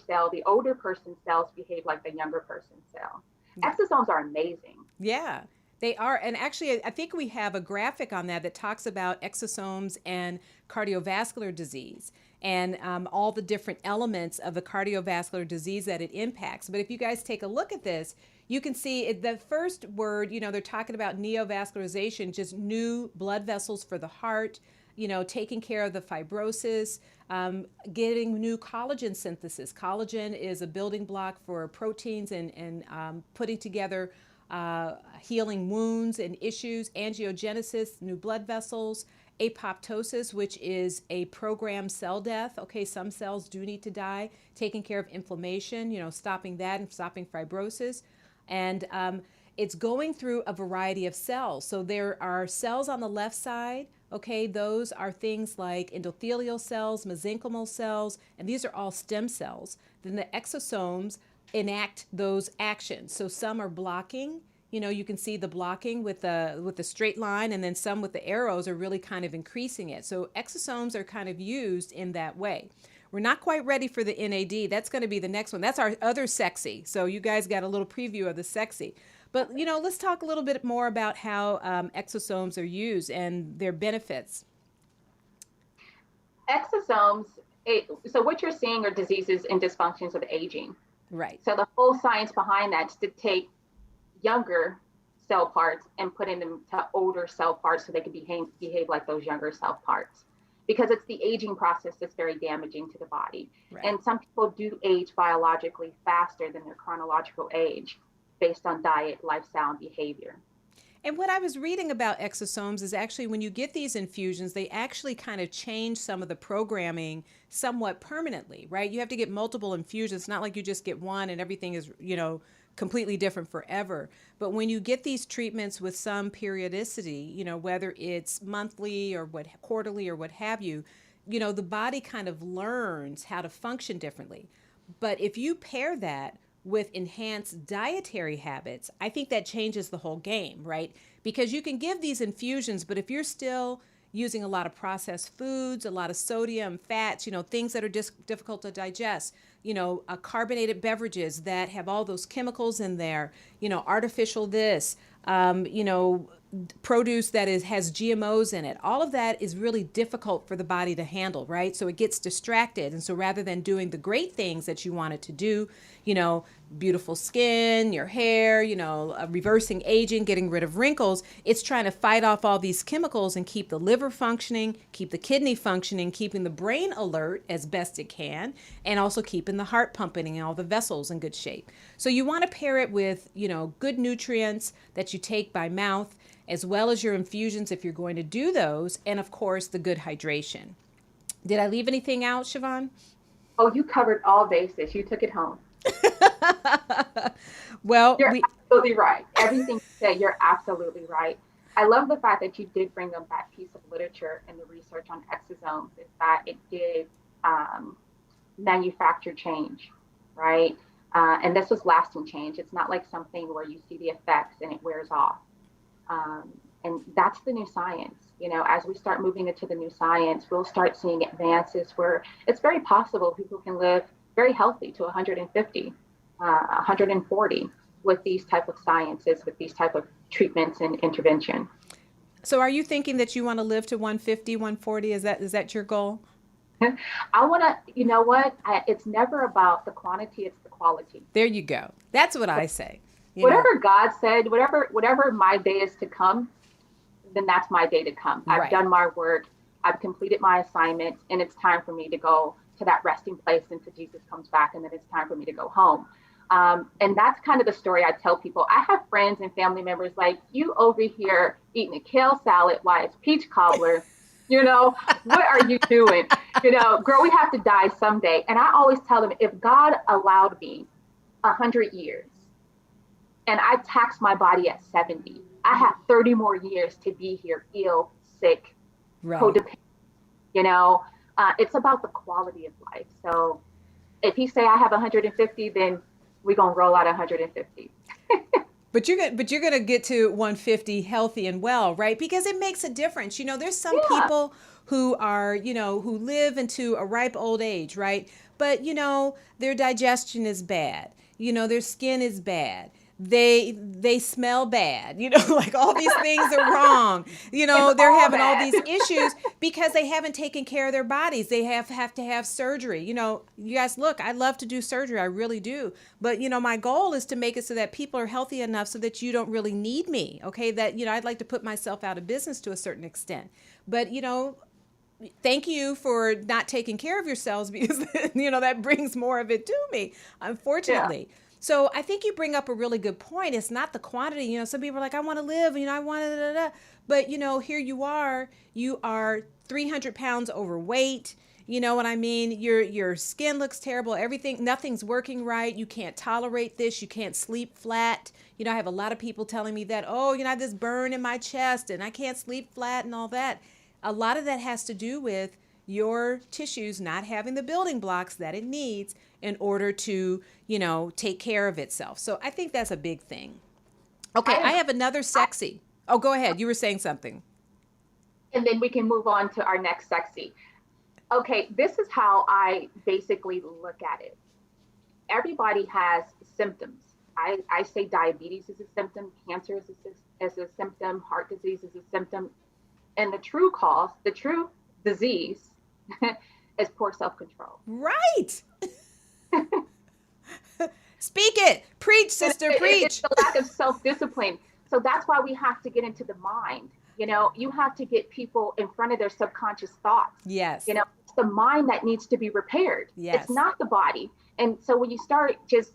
person's cells behave like the younger person's cell. Exosomes are amazing. Yeah, they are. And actually, I think we have a graphic on that talks about exosomes and cardiovascular disease and all the different elements of the cardiovascular disease that it impacts. But if you guys take a look at this, you can see the first word, they're talking about neovascularization, just new blood vessels for the heart, taking care of the fibrosis, getting new collagen synthesis. Collagen is a building block for proteins and putting together healing wounds and issues, angiogenesis, new blood vessels, apoptosis, which is a programmed cell death. Okay, some cells do need to die, taking care of inflammation, stopping that and stopping fibrosis. And it's going through a variety of cells. So there are cells on the left side. Okay, those are things like endothelial cells, mesenchymal cells, and these are all stem cells. Then the exosomes enact those actions. So some are blocking You can see the blocking with the straight line, and then some with the arrows are really kind of increasing it. So exosomes are kind of used in that way. We're not quite ready for the NAD. That's going to be the next one. That's our other sexy. So you guys got a little preview of the sexy. But, let's talk a little bit more about how exosomes are used and their benefits. Exosomes, so what you're seeing are diseases and dysfunctions of aging. Right. So the whole science behind that is to take younger cell parts and put in them to older cell parts so they can behave like those younger cell parts. Because it's the aging process that's very damaging to the body. Right. And some people do age biologically faster than their chronological age based on diet, lifestyle, and behavior. And what I was reading about exosomes is actually when you get these infusions, they actually kind of change some of the programming somewhat permanently, right? You have to get multiple infusions. It's not like you just get one and everything is, completely different forever. But when you get these treatments with some periodicity, whether it's monthly or quarterly or what have you, the body kind of learns how to function differently. But if you pair that with enhanced dietary habits, I think that changes the whole game, right? Because you can give these infusions, but if you're still using a lot of processed foods, a lot of sodium, fats, things that are difficult to digest, carbonated beverages that have all those chemicals in there, artificial this, produce that has GMOs in it. All of that is really difficult for the body to handle, right? So it gets distracted. And so rather than doing the great things that you want it to do, beautiful skin, your hair, reversing aging, getting rid of wrinkles, it's trying to fight off all these chemicals and keep the liver functioning, keep the kidney functioning, keeping the brain alert as best it can, and also keeping the heart pumping and all the vessels in good shape. So you want to pair it with, good nutrients that you take by mouth, as well as your infusions if you're going to do those, and of course the good hydration. Did I leave anything out, Shievon? Oh, you covered all bases. You took it home. Well, you're absolutely right. Everything you said, you're absolutely right. I love the fact that you did bring up that piece of literature and the research on exosomes, is that it did manufacture change, right? And this was lasting change. It's not like something where you see the effects and it wears off. And that's the new science. As we start moving into the new science, we'll start seeing advances where it's very possible people can live very healthy to 150, 140 with these type of sciences, with these type of treatments and intervention. So are you thinking that you want to live to 150, 140? Is that your goal? I want to, it's never about the quantity, it's the quality. There you go. That's what I say. Whatever God said, whatever my day is to come, then that's my day to come. Right. I've done my work. I've completed my assignment, and it's time for me to go to that resting place until Jesus comes back, and then it's time for me to go home. And that's kind of the story I tell people. I have friends and family members like, you over here eating a kale salad while it's peach cobbler. What are you doing? Girl, we have to die someday. And I always tell them, if God allowed me 100 years and I taxed my body at 70, I have 30 more years to be here, ill, sick, right, codependent. It's about the quality of life. So if he say I have 150, then we're going to roll out 150. But you're going to get to 150 healthy and well, right? Because it makes a difference. There's some people who are, who live into a ripe old age, right? But, their digestion is bad. Their skin is bad. They smell bad, like all these things are wrong. They're having all these issues because they haven't taken care of their bodies. They have to have surgery. You guys, look, I love to do surgery. I really do. But, my goal is to make it so that people are healthy enough so that you don't really need me. Okay. That, I'd like to put myself out of business to a certain extent. But, thank you for not taking care of yourselves because, that brings more of it to me, unfortunately. Yeah. So I think you bring up a really good point. It's not the quantity. Some people are like, I want to live, I want to, but here you are 300 pounds overweight. You know what I mean? Your skin looks terrible. Nothing's working right. You can't tolerate this. You can't sleep flat. I have a lot of people telling me that, I have this burn in my chest and I can't sleep flat and all that. A lot of that has to do with your tissues not having the building blocks that it needs in order to, take care of itself. So I think that's a big thing. Okay, I have another sexy. Oh, go ahead. You were saying something. And then we can move on to our next sexy. Okay, this is how I basically look at it. Everybody has symptoms. I say diabetes is a symptom, cancer is a symptom, heart disease is a symptom. And the true cause, the true disease is poor self-control. Right. Speak it. Preach, sister, preach. It's the lack of self-discipline. So that's why we have to get into the mind. You know, you have to get people in front of their subconscious thoughts. Yes. You know, it's the mind that needs to be repaired. Yes. It's not the body. And so when you start just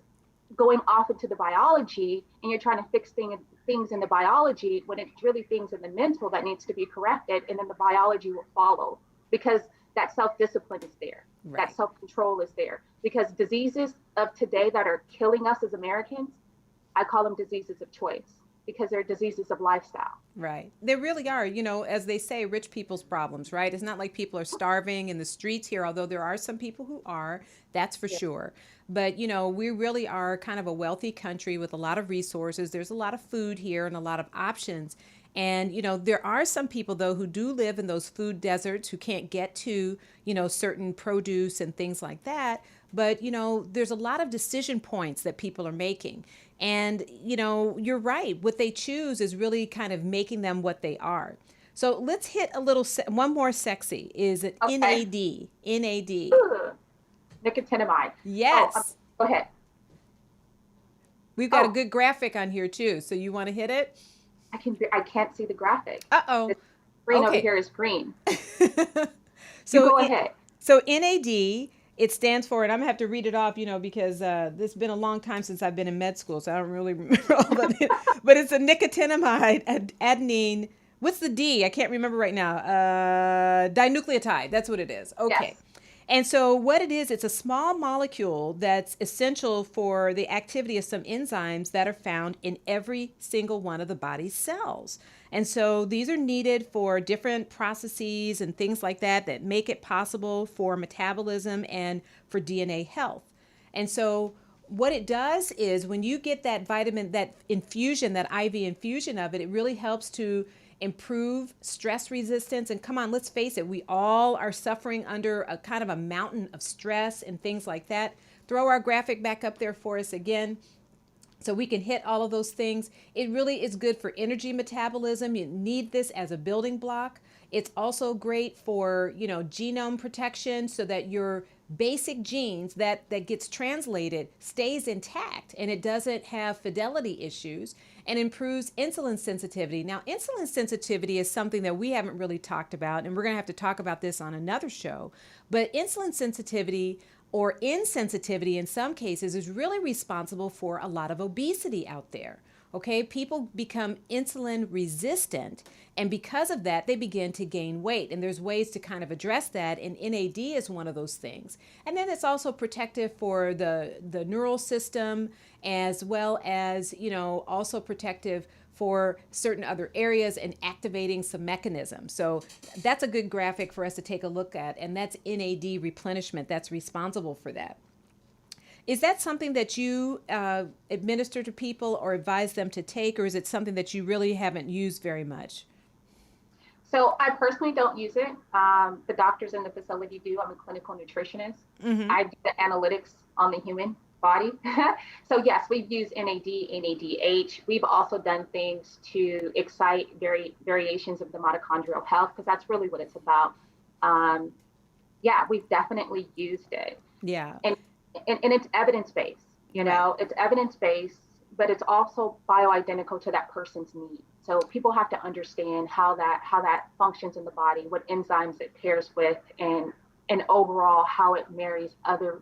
going off into the biology and you're trying to fix things in the biology, when it's really things in the mental that needs to be corrected, and then the biology will follow, because that self-discipline is there. Right. That self-control is there. Because diseases of today that are killing us as Americans, I call them diseases of choice, because they're diseases of lifestyle. Right. They really are. You know, as they say, rich people's problems, right? It's not like people are starving in the streets here, although there are some people who are, that's for sure. But, you know, we really are kind of a wealthy country with a lot of resources. There's a lot of food here and a lot of options. And, you know, there are some people, though, who do live in those food deserts who can't get to, you know, certain produce and things like that. But, you know, there's a lot of decision points that people are making. And, you know, you're right. What they choose is really kind of making them what they are. So let's hit a little, one more sexy is it NAD. NAD. Ooh, nicotinamide. Yes. Go ahead. We've got a good graphic on here too. So you want to hit it? I can't see the graphic. Uh-oh. The screen over here is green. So you go ahead. So NAD, it stands for, and I'm going to have to read it off, you know, because this has been a long time since I've been in med school, so I don't really remember all of it. But it's a nicotinamide adenine. What's the D? I can't remember right now. Dinucleotide. That's what it is. Okay. Yes. And so what it is, it's a small molecule that's essential for the activity of some enzymes that are found in every single one of the body's cells. And so these are needed for different processes and things like that that make it possible for metabolism and for DNA health. And so what it does is when you get that vitamin, that infusion, that IV infusion of it, it really helps to improve stress resistance. And come on, let's face it, we all are suffering under a kind of a mountain of stress and things like that. Throw our graphic back up there for us again so we can hit all of those things. It really is good for energy metabolism. You need this as a building block. It's also great for, you know, genome protection so that your basic genes that gets translated stays intact and it doesn't have fidelity issues, and improves insulin sensitivity. Now, insulin sensitivity is something that we haven't really talked about, and we're going to have to talk about this on another show. But insulin sensitivity or insensitivity in some cases is really responsible for a lot of obesity out there. Okay, people become insulin resistant, and because of that, they begin to gain weight. And there's ways to kind of address that, and NAD is one of those things. And then it's also protective for the neural system, as well as, you know, also protective for certain other areas and activating some mechanisms. So that's a good graphic for us to take a look at, and that's NAD replenishment that's responsible for that. Is that something that you administer to people or advise them to take, or is it something that you really haven't used very much? So I personally don't use it. The doctors in the facility do. I'm a clinical nutritionist. Mm-hmm. I do the analytics on the human body. So yes, we've used NAD, NADH. We've also done things to excite variations of the mitochondrial health, because that's really what it's about. Yeah, we've definitely used it. Yeah. And it's evidence-based, you know, It's evidence-based, but it's also bioidentical to that person's need. So people have to understand how that functions in the body, what enzymes it pairs with, and overall how it marries other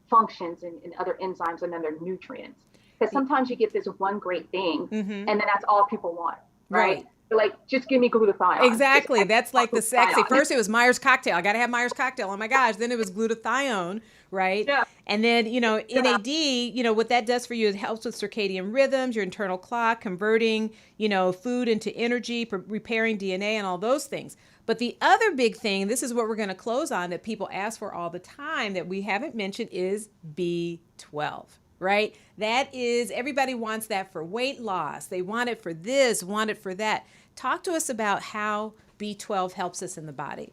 functions and other enzymes and other nutrients. Because sometimes you get this one great thing, mm-hmm. and then that's all people want, right? Like, just give me glutathione. Exactly. That's like the sexy. First it was Myers cocktail. I got to have Myers cocktail. Oh my gosh. Then it was glutathione, right? Yeah. And then, you know, NAD, you know, what that does for you, it helps with circadian rhythms, your internal clock, converting, you know, food into energy, repairing DNA and all those things. But the other big thing, this is what we're going to close on, that people ask for all the time that we haven't mentioned, is B12. right? That is, everybody wants that for weight loss. They want it for this, want it for that. Talk to us about how B12 helps us in the body.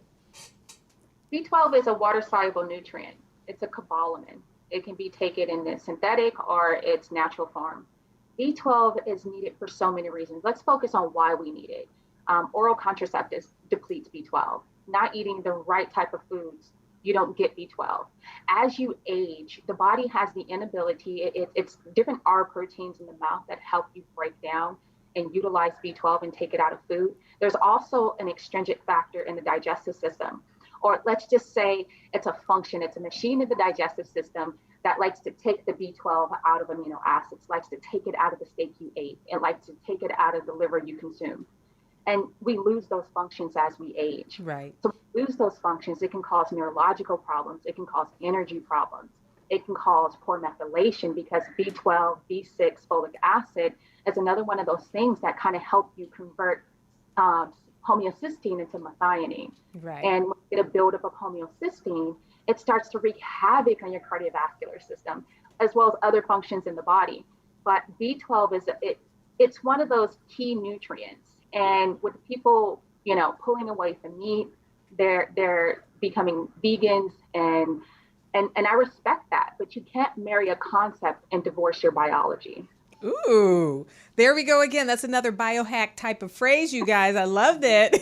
B12 is a water-soluble nutrient. It's a cobalamin. It can be taken in the synthetic or its natural form. B12 is needed for so many reasons. Let's focus on why we need it. Oral contraceptives depletes B12. Not eating the right type of foods, you don't get B12. As you age, the body has the inability, it's different R proteins in the mouth that help you break down and utilize B12 and take it out of food. There's also an extrinsic factor in the digestive system. Or let's just say it's a function, it's a machine in the digestive system that likes to take the B12 out of amino acids, likes to take it out of the steak you ate, it likes to take it out of the liver you consume. And we lose those functions as we age. Right. So we lose those functions, it can cause neurological problems, it can cause energy problems, it can cause poor methylation because B12, B6, folic acid is another one of those things that kind of help you convert homeocysteine into methionine. Right. And when you get a buildup of homeocysteine, it starts to wreak havoc on your cardiovascular system, as well as other functions in the body. But B12 it's one of those key nutrients. And with people, pulling away from meat, they're becoming vegans, and I respect that. But you can't marry a concept and divorce your biology. Ooh, there we go again. That's another biohack type of phrase, you guys. I love that.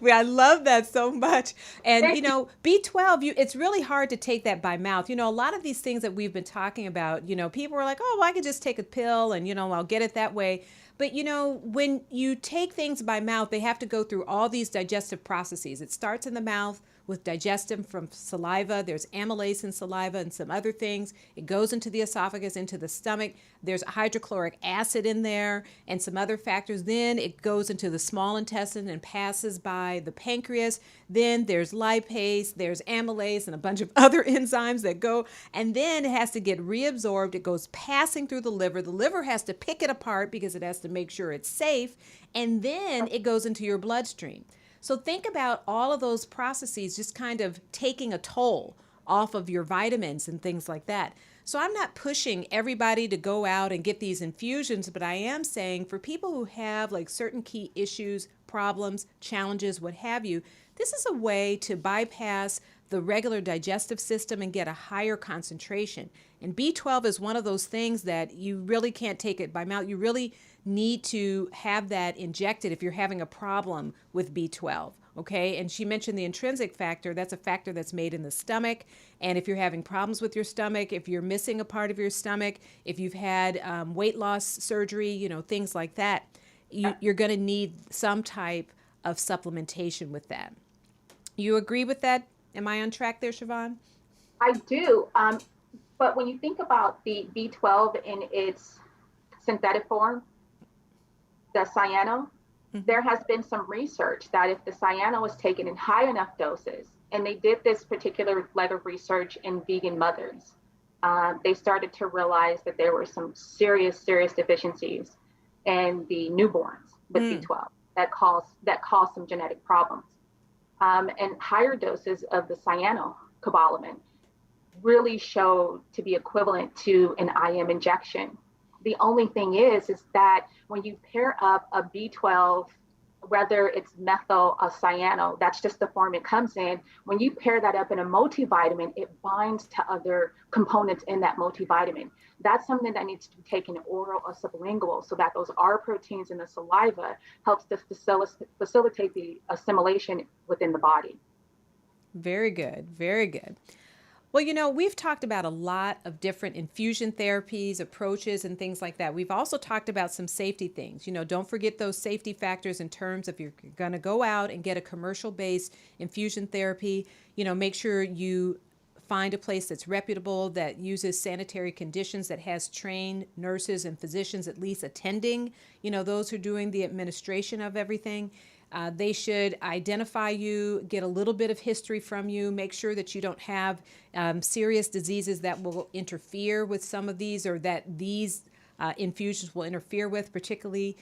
I love that so much. And, B12, it's really hard to take that by mouth. A lot of these things that we've been talking about, people are like, oh, well, I could just take a pill and, I'll get it that way. But, when you take things by mouth, they have to go through all these digestive processes. It starts in the mouth with digestion from saliva. There's amylase in saliva and some other things. It goes into the esophagus, into the stomach. There's hydrochloric acid in there and some other factors. Then it goes into the small intestine and passes by the pancreas. Then there's lipase, there's amylase, and a bunch of other enzymes that go. And then it has to get reabsorbed. It goes passing through the liver. The liver has to pick it apart because it has to make sure it's safe. And then it goes into your bloodstream. So think about all of those processes just kind of taking a toll off of your vitamins and things like that. So I'm not pushing everybody to go out and get these infusions, but I am saying for people who have like certain key issues, problems, challenges, what have you, this is a way to bypass the regular digestive system and get a higher concentration. And B12 is one of those things that you really can't take it by mouth. You really need to have that injected if you're having a problem with B12, okay? And she mentioned the intrinsic factor. That's a factor that's made in the stomach. And if you're having problems with your stomach, if you're missing a part of your stomach, if you've had weight loss surgery, things like that, you're going to need some type of supplementation with that. You agree with that? Am I on track there, Shievon? I do. But when you think about the B12 in its synthetic form, the cyano, there has been some research that if the cyano was taken in high enough doses, and they did this particular leg of research in vegan mothers, they started to realize that there were some serious deficiencies in the newborns with B12 that caused some genetic problems. And higher doses of the cyanocobalamin really showed to be equivalent to an IM injection. The only thing is that when you pair up a B12, whether it's methyl or cyano, that's just the form it comes in. When you pair that up in a multivitamin, it binds to other components in that multivitamin. That's something that needs to be taken oral or sublingual so that those R proteins in the saliva helps to facilitate the assimilation within the body. Very good. Very good. Well, we've talked about a lot of different infusion therapies, approaches, and things like that. We've also talked about some safety things. Don't forget those safety factors in terms of if you're going to go out and get a commercial-based infusion therapy, make sure you find a place that's reputable, that uses sanitary conditions, that has trained nurses and physicians at least attending, those who are doing the administration of everything. They should identify you, get a little bit of history from you, make sure that you don't have serious diseases that will interfere with some of these or that these infusions will interfere with, particularly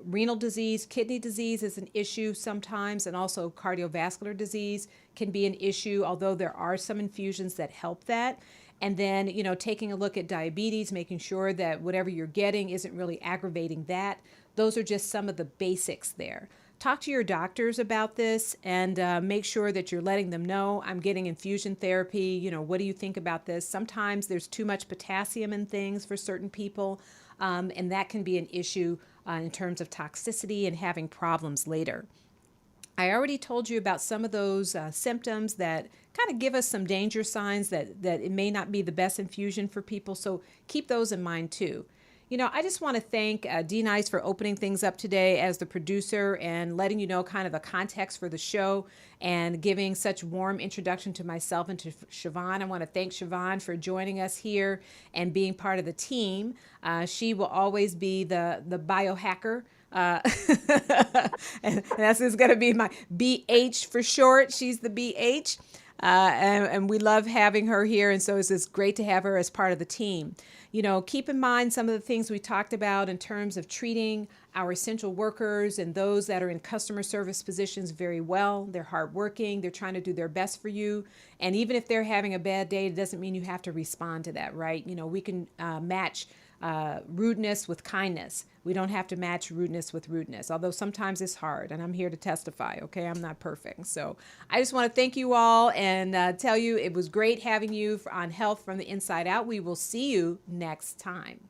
renal disease. Kidney disease is an issue sometimes, and also cardiovascular disease can be an issue, although there are some infusions that help that. And then, taking a look at diabetes, making sure that whatever you're getting isn't really aggravating that. Those are just some of the basics there. Talk to your doctors about this and make sure that you're letting them know, I'm getting infusion therapy. What do you think about this? Sometimes there's too much potassium in things for certain people, and that can be an issue in terms of toxicity and having problems later. I already told you about some of those symptoms that kind of give us some danger signs that it may not be the best infusion for people, so keep those in mind too. I just want to thank D-Nice for opening things up today as the producer and letting you know kind of the context for the show and giving such warm introduction to myself and to Shievon. I want to thank Shievon for joining us here and being part of the team. She will always be the biohacker. And that's just going to be my BH for short. She's the BH. And we love having her here. And so it's just great to have her as part of the team. Keep in mind some of the things we talked about in terms of treating our essential workers and those that are in customer service positions very well. They're hardworking. They're trying to do their best for you. And even if they're having a bad day, it doesn't mean you have to respond to that, right? We can match rudeness with kindness. We don't have to match rudeness with rudeness, although sometimes it's hard, and I'm here to testify, okay? I'm not perfect. So I just want to thank you all and tell you it was great having you on Health from the Inside Out. We will see you next time.